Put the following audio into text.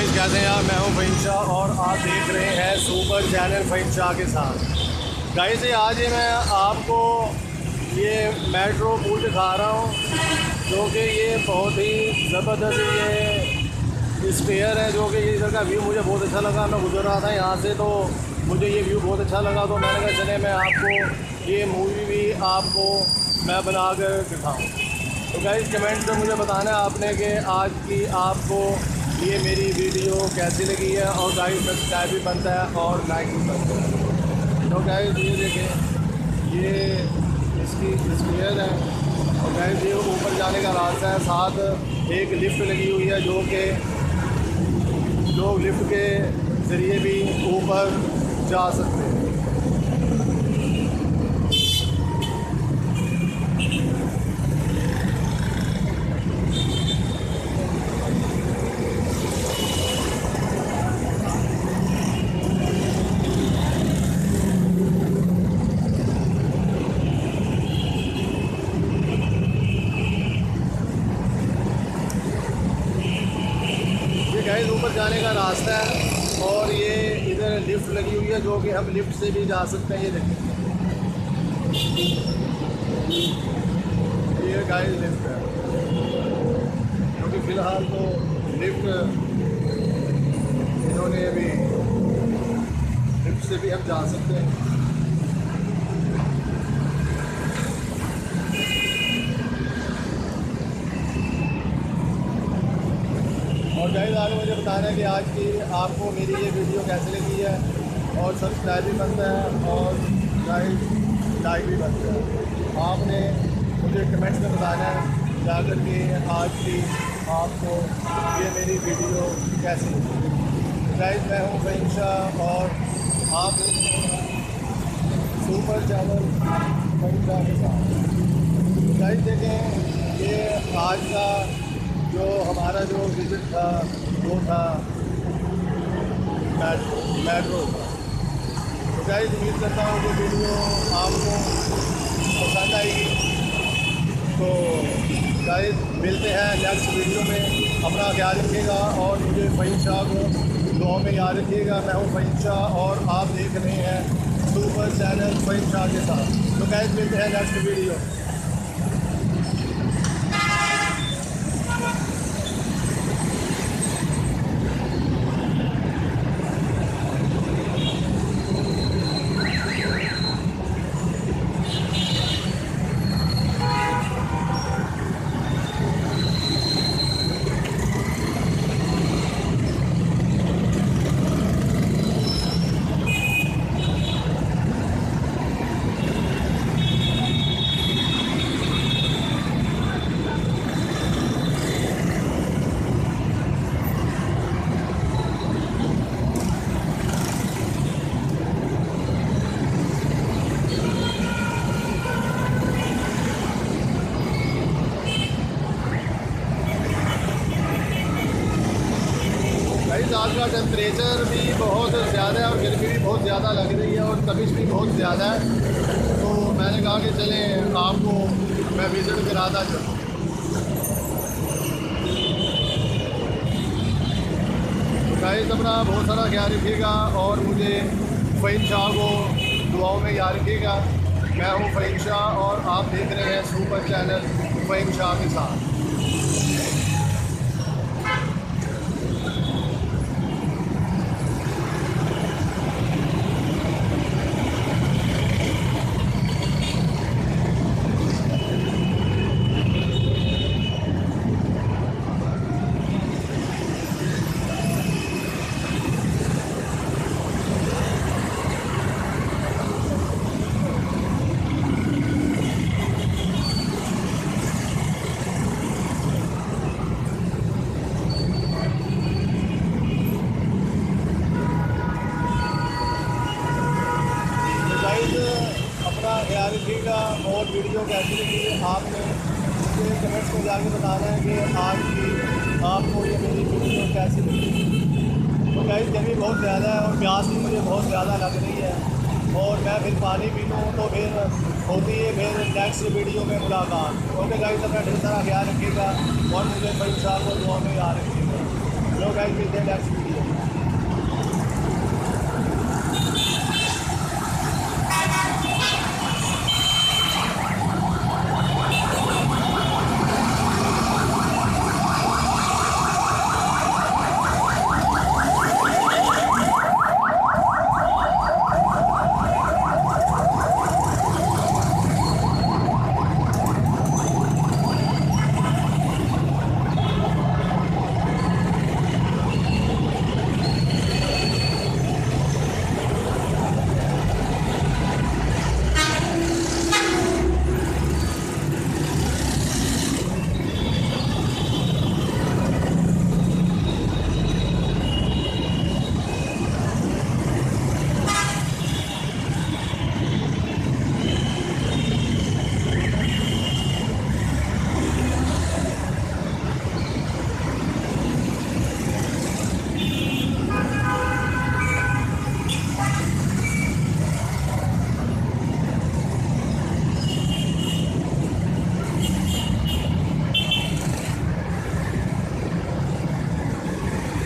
Guys कैसे हैं आप। मैं हूं फ़हीम शाह और आप देख रहे हैं सुपर चैनल फ़हीम शाह के साथ। गाइस आज मैं आपको ये मेट्रो पुल दिखा रहा हूं जो कि ये बहुत ही ज़बरदस्त ये स्पेयर है, जो कि इधर का व्यू मुझे बहुत अच्छा लगा। मैं गुजर रहा था यहाँ से तो मुझे ये व्यू बहुत अच्छा लगा, तो मैंने कहा चले मैं आपको ये मूवी भी आपको मैं बना कर दिखाऊँ। तो गाइस कमेंट में मुझे बताना है आपने कि आज की आपको ये मेरी वीडियो कैसी लगी है, और गाइस सब्सक्राइब भी बनता है और लाइक भी बनता है। तो गाइस ये देखें, ये इसकी स्पेयर है और गाइस ये ऊपर जाने का रास्ता है। साथ एक लिफ्ट लगी हुई है जो कि लोग लिफ्ट के ज़रिए भी ऊपर जा सकते हैं। गाइस ऊपर जाने का रास्ता है और ये इधर लिफ्ट लगी हुई है जो कि हम लिफ्ट से भी जा सकते हैं। ये देखिए, ये गाइस लिफ्ट है क्योंकि फ़िलहाल तो लिफ्ट इन्होंने अभी लिफ्ट से भी हम जा सकते हैं। और गाइस आगे मुझे बताना है कि आज की आपको मेरी ये वीडियो कैसी लगी है, और सब्सक्राइब भी बनता है और गाइस लाइक भी बनता है। आपने मुझे कमेंट्स में बताना है जाकर के आज की आपको ये मेरी वीडियो कैसी लगी। गाइस मैं हूँ फ़हीम शाह और आप सुपर चैनल फ़हीम शाह के साथ। गाइस देखें, ये आज का जो हमारा जो विज़िट था वो था मेट्रो का। तो गाइस उम्मीद करता हूँ कि वीडियो आपको पसंद आएगी। तो गाइस मिलते हैं नेक्स्ट वीडियो में। अपना ख्याल रखिएगा और मुझे फ़हीम शाह को दुआ में याद रखिएगा। मैं हूँ फ़हीम शाह और आप देख रहे हैं सुपर चैनल फ़हीम शाह के साथ। तो गाइस मिलते हैं नेक्स्ट वीडियो। आज का टेम्परेचर भी बहुत ज़्यादा है और गर्मी भी बहुत ज़्यादा लग रही है और तपिश भी बहुत ज़्यादा है। तो मैंने कहा कि चलें आपको मैं विज़िट कराता चलूँ। तो गाइस अपना बहुत सारा ख्याल रखिएगा और मुझे फ़हीम शाह को दुआओं में याद रखिएगा। मैं हूँ फ़हीम शाह और आप देख रहे हैं सुपर चैनल फ़हीम शाह के साथ। अपना ख्याल रखिएगा और वीडियो कैसी लगी आपने मुझे कमेंट्स में जाके बताना है कि आज की आपको ये मेरी वीडियो कैसी लगी। तो गाइस गर्मी बहुत ज़्यादा है और प्यास भी मुझे बहुत ज़्यादा लग रही है और मैं फिर पानी पी लूँ तो फिर होती है फिर नेक्स्ट वीडियो में मुलाकात। ओके गाइस अपना ढेर सारा ख्याल रखिएगा और मुझे फ़हीम शाह को दुआ में याद रखिएगा। गाइस मिलते हैं नेक्स्ट